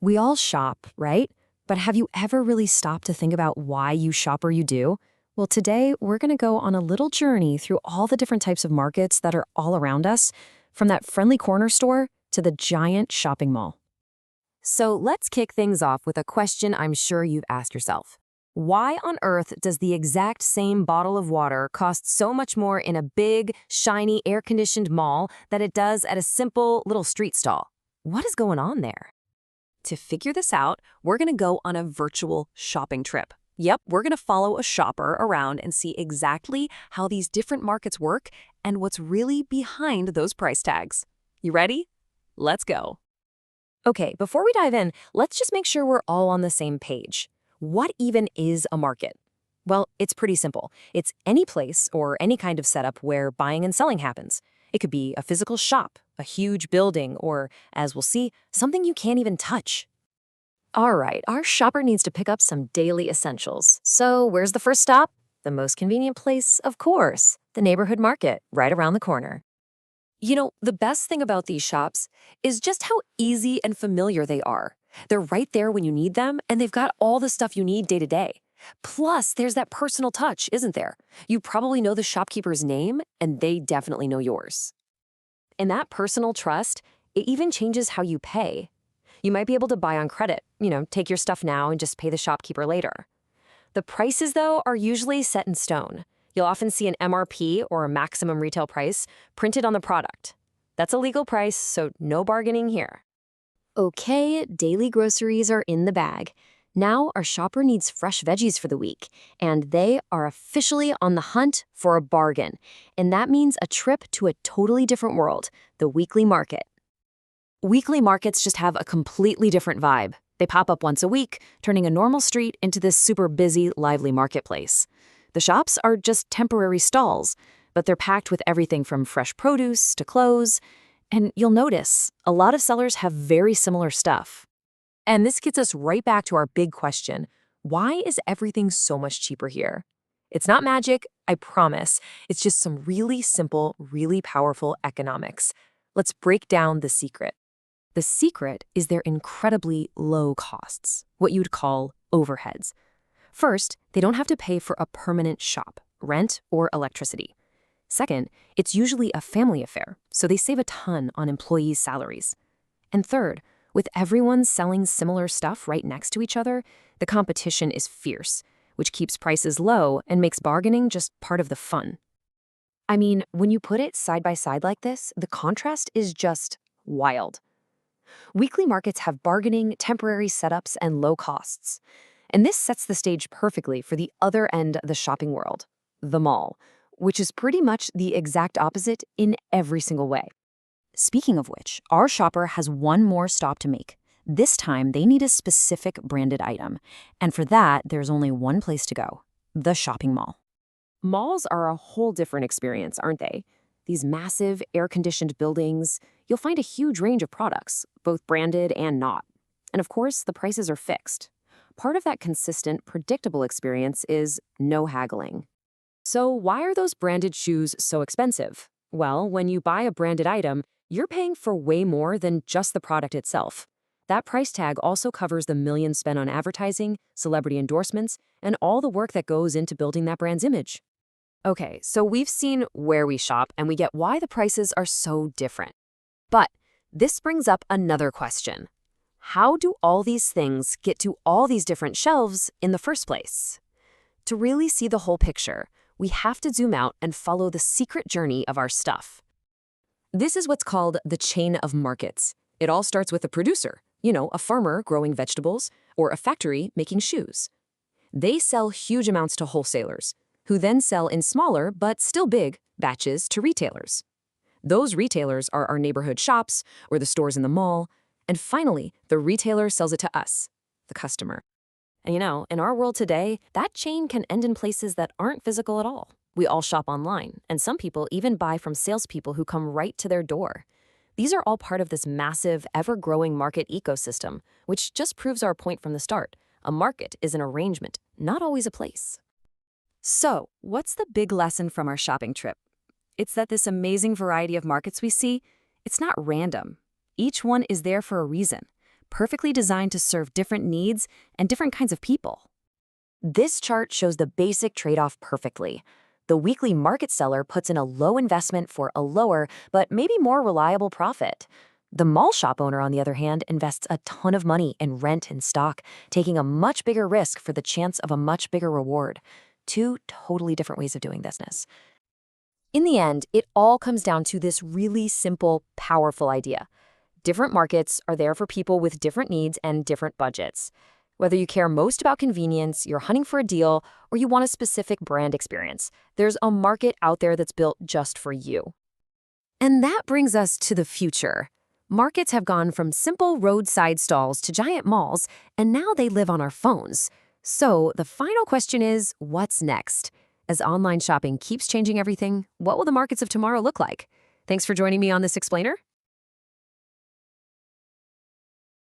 We all shop, right? But have you ever really stopped to think about why you shop or you do? Well, today we're going to go on a little journey through all the different types of markets that are all around us, from that friendly corner store to the giant shopping mall. So let's kick things off with a question I'm sure you've asked yourself. Why on earth does the exact same bottle of water cost so much more in a big, shiny, air-conditioned mall than it does at a simple little street stall? What is going on there? To figure this out, we're going to go on a virtual shopping trip. Yep, we're going to follow a shopper around and see exactly how these different markets work and what's really behind those price tags. You ready? Let's go. Okay, before we dive in, let's just make sure we're all on the same page. What even is a market? Well, it's pretty simple. It's any place or any kind of setup where buying and selling happens. It could be a physical shop, a huge building, or, as we'll see, something you can't even touch. All right, our shopper needs to pick up some daily essentials. So where's the first stop? The most convenient place, of course, the neighborhood market, right around the corner. You know, the best thing about these shops is just how easy and familiar they are. They're right there when you need them, and they've got all the stuff you need day to day. Plus, there's that personal touch, isn't there? You probably know the shopkeeper's name, and they definitely know yours. And that personal trust, it even changes how you pay. You might be able to buy on credit, take your stuff now and just pay the shopkeeper later. The prices, though, are usually set in stone. You'll often see an MRP, or a maximum retail price, printed on the product. That's a legal price, so no bargaining here. Okay, daily groceries are in the bag. Now our shopper needs fresh veggies for the week, and they are officially on the hunt for a bargain. And that means a trip to a totally different world, the weekly market. Weekly markets just have a completely different vibe. They pop up once a week, turning a normal street into this super busy, lively marketplace. The shops are just temporary stalls, but they're packed with everything from fresh produce to clothes. And you'll notice, a lot of sellers have very similar stuff. And this gets us right back to our big question. Why is everything so much cheaper here? It's not magic, I promise. It's just some really simple, really powerful economics. Let's break down the secret. The secret is their incredibly low costs, what you'd call overheads. First, they don't have to pay for a permanent shop, rent, or electricity. Second, it's usually a family affair, so they save a ton on employees' salaries. And third, with everyone selling similar stuff right next to each other, the competition is fierce, which keeps prices low and makes bargaining just part of the fun. I mean, when you put it side by side like this, the contrast is just wild. Weekly markets have bargaining, temporary setups, and low costs. And this sets the stage perfectly for the other end of the shopping world, the mall, which is pretty much the exact opposite in every single way. Speaking of which, our shopper has one more stop to make. This time, they need a specific branded item. And for that, there's only one place to go, the shopping mall. Malls are a whole different experience, aren't they? These massive, air-conditioned buildings, you'll find a huge range of products, both branded and not. And of course, the prices are fixed. Part of that consistent, predictable experience is no haggling. So why are those branded shoes so expensive? Well, when you buy a branded item, you're paying for way more than just the product itself. That price tag also covers the millions spent on advertising, celebrity endorsements, and all the work that goes into building that brand's image. Okay, so we've seen where we shop and we get why the prices are so different. But this brings up another question. How do all these things get to all these different shelves in the first place? To really see the whole picture, we have to zoom out and follow the secret journey of our stuff. This is what's called the chain of markets. It all starts with a producer, a farmer growing vegetables, or a factory making shoes. They sell huge amounts to wholesalers, who then sell in smaller, but still big, batches to retailers. Those retailers are our neighborhood shops or the stores in the mall. And finally, the retailer sells it to us, the customer. And in our world today, that chain can end in places that aren't physical at all. We all shop online, and some people even buy from salespeople who come right to their door. These are all part of this massive, ever-growing market ecosystem, which just proves our point from the start. A market is an arrangement, not always a place. So, what's the big lesson from our shopping trip? It's that this amazing variety of markets we see, it's not random. Each one is there for a reason. perfectly designed to serve different needs and different kinds of people. This chart shows the basic trade-off perfectly. The weekly market seller puts in a low investment for a lower, but maybe more reliable profit. The mall shop owner, on the other hand, invests a ton of money in rent and stock, taking a much bigger risk for the chance of a much bigger reward. Two totally different ways of doing business. In the end, it all comes down to this really simple, powerful idea. Different markets are there for people with different needs and different budgets. Whether you care most about convenience, you're hunting for a deal, or you want a specific brand experience, there's a market out there that's built just for you. And that brings us to the future. Markets have gone from simple roadside stalls to giant malls, and now they live on our phones. So the final question is, what's next? As online shopping keeps changing everything, what will the markets of tomorrow look like? Thanks for joining me on this explainer.